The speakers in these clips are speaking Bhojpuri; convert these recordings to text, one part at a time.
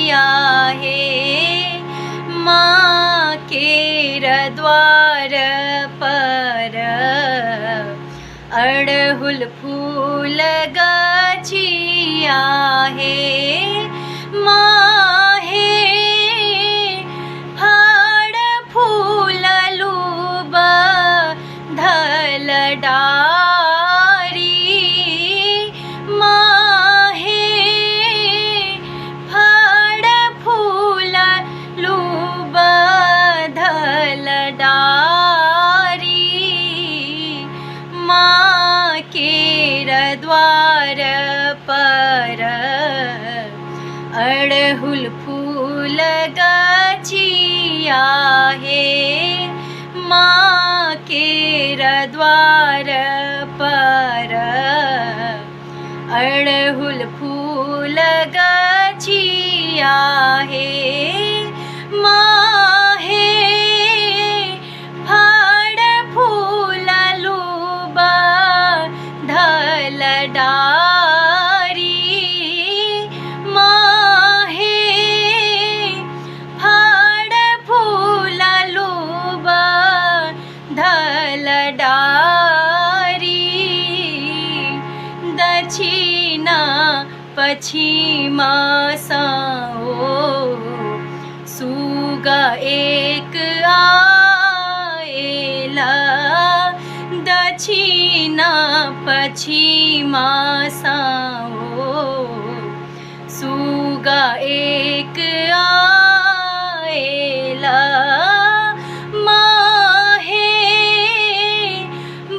छिया है माँ केर द्वार पर अड़हुल फूल गछिया है माँ हे फड़ फूल लूब धल डारी माँ हे फड़ फूल लूब धल डारी माँ केर द्वार पर अड़हुल फूल गछिया है माँ केर द्वार पर अड़हुल फूल गछिया है माँ हे फड़ फूल लूब धल डारी माँ हे फड़ फूल लूब धल डारी दक्षिणा पश्चिमा साओ सुगा एक आएला दक्षिणा पश्चिमा साओ सुगा एक आएला माँ हे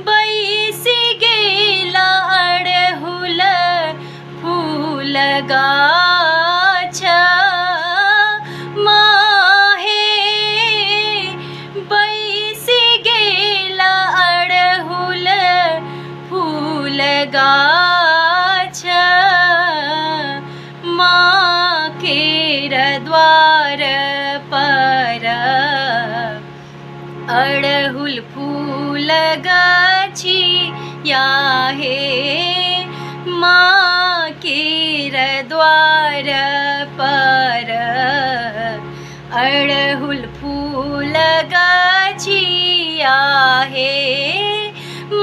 बैसी गेला अड़हुल फूल गाछ माँ हे बैसी गेला अड़हुल फूल गाछ माँ केर द्वार पर अड़हुल फूल गछिया है माँ केर द्वार पर अड़हुल फूल गछिया है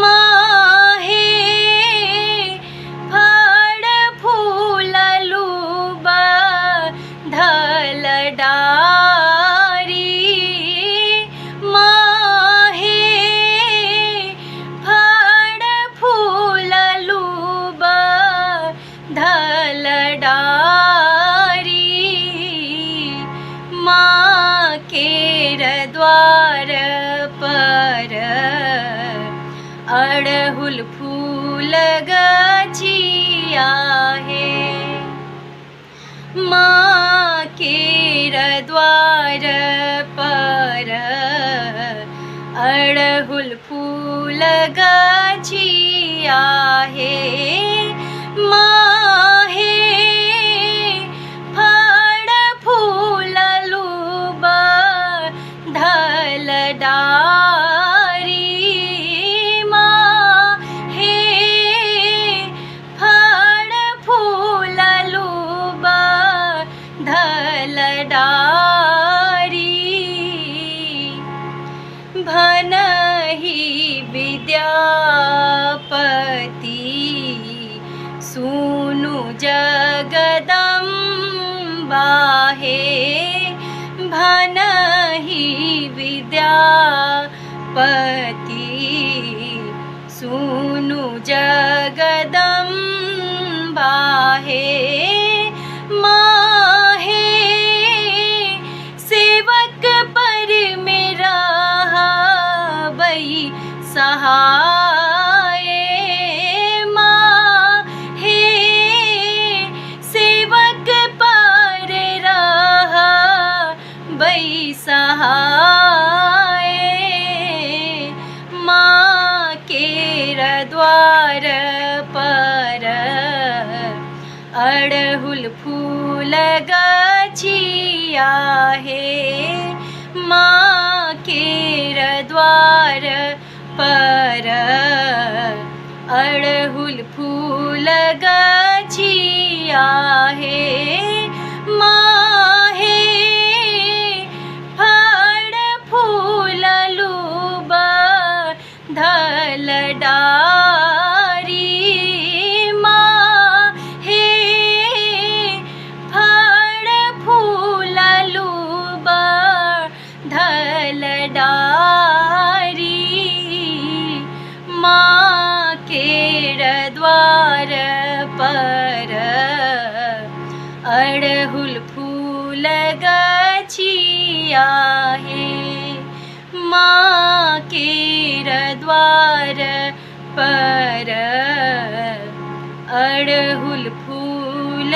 माँ हे फड़ फूल लूब धल डारी माँ हे फड़ फूल लूब धल डारी माँ केर द्वार पर अड़हुल फूल गछिया है माँ केर द्वार पर अड़हुल फूल गछिया है माँ हे फड़ फूल लूब धल डारी माँ हे फड़ फूल लूब धल डारी भनहि विद्यापति सुनु जगदम्बा हे भनहि विद्यापति सुनु जगदम्बा हे माँ हे सेवक पर मेरा बई सहाय माँ हे सेवक पर रहा बई सहाय माँ केर द्वार पर अड़हुल फूल गछिया है माँ केर द्वार पर अड़हुल फूल गछिया है माँ डारी माँ केर द्वार पर अड़हुल फूल गछिया हे माँ केर द्वार पर अड़हुल फूल